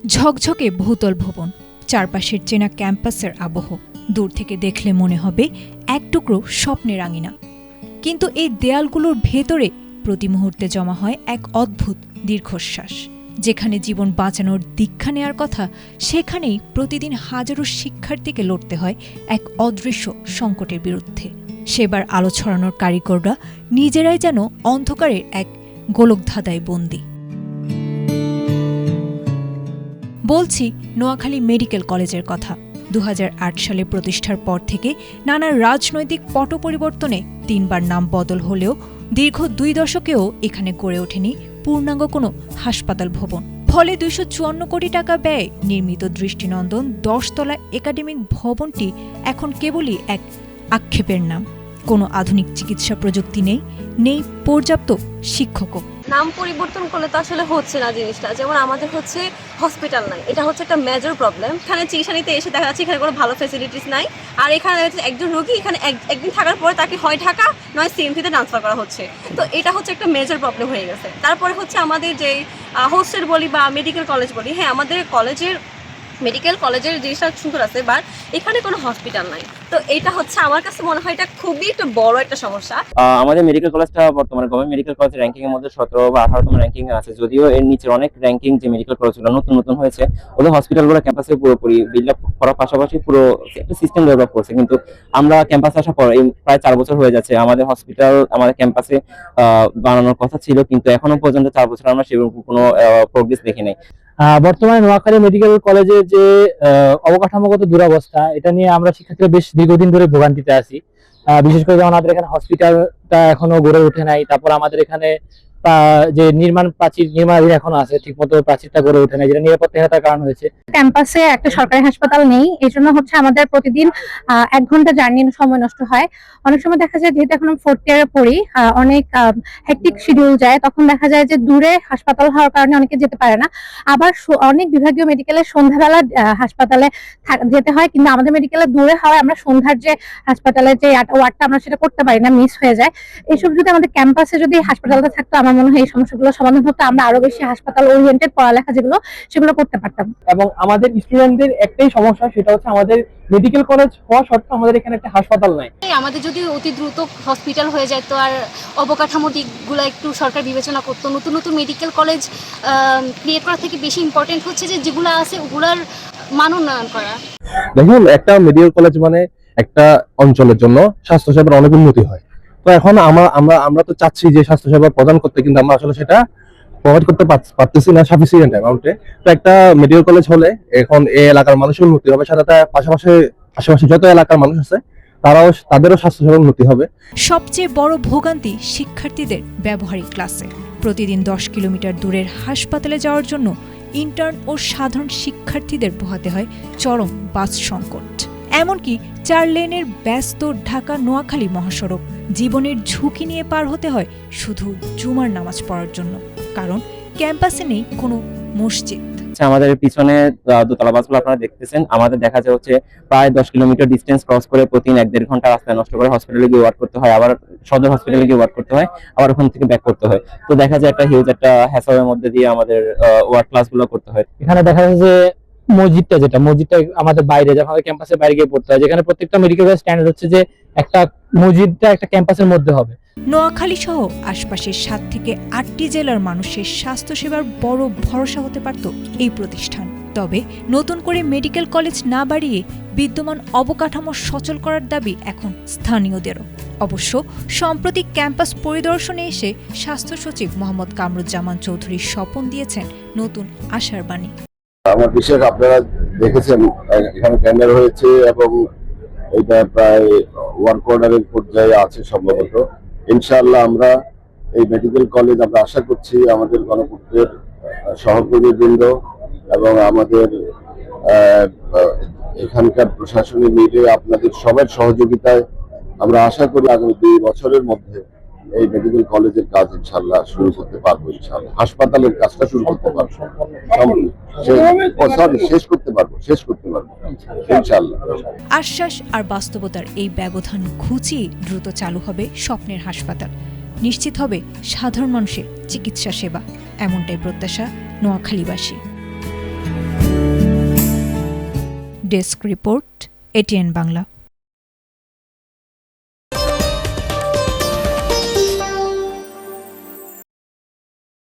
ঝকঝকে বহুতল ভবন, চারপাশের চেনা ক্যাম্পাসের আবহ দূর থেকে দেখলে মনে হবে এক টুকরো স্বপ্নের আঙিনা। কিন্তু এই দেয়ালগুলোর ভেতরে প্রতি মুহূর্তে জমা হয় এক অদ্ভুত দীর্ঘশ্বাস। যেখানে জীবন বাঁচানোর দীক্ষা নেয়ার কথা, সেখানেই প্রতিদিন হাজারো শিক্ষার্থীকে লড়তে হয় এক অদৃশ্য সংকটের বিরুদ্ধে। সেবার আলো ছড়ানোর কারিগররা নিজেরাই যেন অন্ধকারের এক গোলকধাঁধায় বন্দী। বলছি নোয়াখালী মেডিকেল কলেজের কথা। 2008 সালে প্রতিষ্ঠার পর থেকে নানা রাজনৈতিক পট পরিবর্তনে 3 বার নাম বদল হলেও দীর্ঘ 2 দশকেও এখানে গড়ে ওঠেনি পূর্ণাঙ্গ কোনো হাসপাতাল ভবন। ফলে 254 কোটি টাকা ব্যয়ে নির্মিত দৃষ্টিনন্দন 10 তলা একাডেমিক ভবনটি এখন কেবলই এক আক্ষেপের নাম। কোনো আধুনিক চিকিৎসা প্রযুক্তি নেই পর্যাপ্ত শিক্ষকও। নাম পরিবর্তন করলে তো আসলে হচ্ছে না জিনিসটা। যেমন আমাদের হচ্ছে হসপিটাল নাই, এটা হচ্ছে একটা মেজর প্রবলেম। এখানে চিকিৎসা নিতে এসে দেখা যাচ্ছে এখানে কোনো ভালো ফ্যাসিলিটিস নাই। আর এখানে দেখা যাচ্ছে একজন রোগী এখানে একদিন থাকার পরে তাকে হয় ঢাকা নয় সিএমসিতে ট্রান্সফার করা হচ্ছে। তো এটা হচ্ছে একটা মেজর প্রবলেম হয়ে গেছে। তারপরে হচ্ছে আমাদের যে হোস্টেল বলি বা মেডিকেল কলেজ বলি, হ্যাঁ আমাদের মেডিকেল কলেজের জিনিসটা সুন্দর আছে, বাট এখানে কোনো হসপিটাল নাই। তো এটা হচ্ছে আমার কাছে মনে হয় এটা খুবই একটা বড় একটা সমস্যা। আমাদের মেডিকেল কলেজটা বর্তমানে গভর্নমেন্ট মেডিকেল কলেজের র্যাঙ্কিং এর মধ্যে 17 বা 18তম র্যাঙ্কিং এ আছে। যদিও এর নিচে অনেক র্যাঙ্কিং যে মেডিকেল কলেজগুলো নতুন হয়েছে, ওদের হসপিটালগুলো ক্যাম্পাসে পুরোপুরি বিল্ড আপ করার পাশাপাশি পুরো একটা সিস্টেম ডেভেলপ করছে। কিন্তু আমরা ক্যাম্পাসে আসার পর এই প্রায় 4 বছর হয়ে যাচ্ছে, আমাদের হসপিটাল আমাদের ক্যাম্পাসে বানানোর কথা ছিল, কিন্তু এখনো পর্যন্ত 4 বছর আমরা সেরকম কোনো প্রোগ্রেস দেখি নাই। বর্তমানে নোয়াখালী মেডিকেল কলেজে যে অবকাঠামোগত দুরবস্থা, এটা নিয়ে আমরা শিক্ষার্থীরা বেশ দীর্ঘদিন ধরে ভোগান্তিতে আছি। বিশেষ করে আমাদের এখানে হসপিটালটা এখনো গড়ে ওঠে নাই। তারপর আমাদের এখানে যে নির্মাণাধীন এখনো আছে, ঠিক মতো প্রাচীরটা গড়ে ওঠে নাই, যেটা নিরাপত্তাহীনতার কারণ হয়েছে। ক্যাম্পাসে একটা সরকারি হাসপাতাল নেই, এই জন্য হচ্ছে আমাদের প্রতিদিন 1 ঘন্টা জার্নি সময় নষ্ট হয়। অনেক সময় দেখা যায়, যেহেতু এখন 4th ইয়ারে পড়ি, অনেক হেক্টিক শিডিউল যায়, তখন দেখা যায় যে দূরে হাসপাতাল হওয়ার কারণে অনেকে যেতে পারে না। আবার অনেক বিভাগীয় মেডিকেলে সন্ধ্যাবেলা হাসপাতালে যেতে হয়, কিন্তু আমাদের মেডিকেলে দূরে হয়, আমরা সন্ধ্যার যে হাসপাতালের যে ওয়ার্ডটা আমরা সেটা করতে পারি না, মিস হয়ে যায়। এইসব যদি আমাদের ক্যাম্পাসে যদি হাসপাতালটা থাকতো, আমার মনে হয় এই সমস্যাগুলো সমাধান হতো। আমরা আরো বেশি হাসপাতাল ওরিয়েন্টেড পড়ালেখা সেগুলো করতে পারতাম। এবং আমাদের স্টুডেন্টদের একটাই সমস্যা, সেটা হচ্ছে আমাদের মেডিকেল কলেজ হওয়া সত্ত্বেও আমাদের এখানে একটা হাসপাতাল নাই। আমাদের যদি অতি দ্রুত হসপিটাল হয়ে যায়, তো আর অবকাঠামো দিকগুলো একটু সরকার বিবেচনা করতো। নতুন মেডিকেল কলেজ ক্রিয়েট করা থেকে বেশি ইম্পর্টেন্ট হচ্ছে যে যেগুলো আছে ওগুলার মান উন্নয়ন করা। দেখুন, একটা মেডিকেল কলেজ মানে একটা অঞ্চলের জন্য স্বাস্থ্যসেবার অনেক উন্নতি হয়। তো এখন আমরা তো চাচ্ছি যে স্বাস্থ্যসেবা প্রদান করতে, কিন্তু আমরা আসলে সেটা প্রোভাইড করতে পারতেছি না সাফিসিয়েন্ট অ্যামাউন্টে। তো একটা মেডিকেল কলেজ হলে এখন এই এলাকার মানুষের উন্নতি হবে, সাথে আশেপাশে যত এলাকার মানুষ আছে তাদেরও স্বাস্থ্যসেবার উন্নতি হবে। সবচেয়ে বড় ভোগান্তি শিক্ষার্থীদের ব্যবহারিক ক্লাসে। প্রতিদিন 10 কিলোমিটার দূরের হাসপাতালে যাওয়ার জন্য ইন্টার্ন ও সাধারণ শিক্ষার্থীদের পোহাতে হয় চরম বাস সংকট। এমনকি 4 লেনের ব্যস্ত ঢাকা নোয়াখালী মহাসড়ক জীবনের ঝুঁকি নিয়ে পার হতে হয় শুধু জুমার নামাজ পড়ার জন্য, কারণ ক্যাম্পাসে নেই কোনো মসজিদ। আমাদের পিছনে দোতলা বাসগুলো আপনারা দেখতেছেন, আমাদের দেখা যায় হচ্ছে প্রায় 10 কিলোমিটার ডিস্টেন্স ক্রস করে প্রতিদিন 1-1.5 ঘন্টা রাস্তায় নষ্ট করে হসপিটালে গিয়ে ওয়ার্ক করতে হয়, আবার সদর হসপিটালে গিয়ে ওয়ার্ক করতে হয়, আবার ওখান থেকে ব্যাক করতে হয়। তো দেখা যায় একটা হিউজ একটা হ্যাসেলের মধ্যে দিয়ে আমাদের ওয়ার্ক ক্লাসগুলো করতে হয়। এখানে দেখা যায় যে মসজিদটা আমাদের বাইরে, যখন আমাদের ক্যাম্পাসের বাইরে গিয়ে পড়তে হয়, যেখানে প্রত্যেকটা মেডিকেল স্ট্যান্ডার্ড হচ্ছে যে একটা মসজিদটা একটা ক্যাম্পাসের মধ্যে হবে। নোয়াখালী সহ আশপাশের 7 থেকে 8টি জেলার মানুষের স্বাস্থ্যসেবার বড় ভরসা হতে পারত এই প্রতিষ্ঠান। তবে নতুন করে মেডিকেল কলেজ না বাড়িয়ে বিদ্যমান অবকাঠামো সচল করার দাবি এখন স্থানীয়দেরও। অবশ্য সম্প্রতি ক্যাম্পাস পরিদর্শনে এসে স্বাস্থ্য সচিব মোহাম্মদ কামরুজ্জামান চৌধুরী স্বপন দিয়েছেন নতুন আশার বাণী। আমার বিশেষ আপনারা দেখেছেন এখানে টেন্ডার হয়েছে এবং এটা প্রায় ওয়ার্ক অর্ডারের পর্যায়ে আছে সম্ভবত। ইনশাআল্লাহ আমরা এই মেডিকেল কলেজ আমরা আশা করছি আমাদের গণপূর্তের সহকর্মীবৃন্দ এবং আমাদের এখানকার প্রশাসনিক মিলে আপনাদের সবার সহযোগিতায় আমরা আশা করি আগামী 2 বছরের মধ্যে এই মেডিকেল কলেজের কাজ ইনশাআল্লাহ শুরু করতে পারবো। ইনশাআল্লাহ হাসপাতালের কাজটা শুরু করতে পারবো, শেষ করতে পারবো ইনশাআল্লাহ। আশ্বাস আর বাস্তবতার এই ব্যবধান ঘুচিয়ে দ্রুত চালু হবে স্বপ্নের হাসপাতাল, নিশ্চিত হবে সাধারণ মানুষের চিকিৎসা সেবা। এমনটাই প্রত্যাশা নোয়াখালীবাসী। Desk report, ATN Bangla.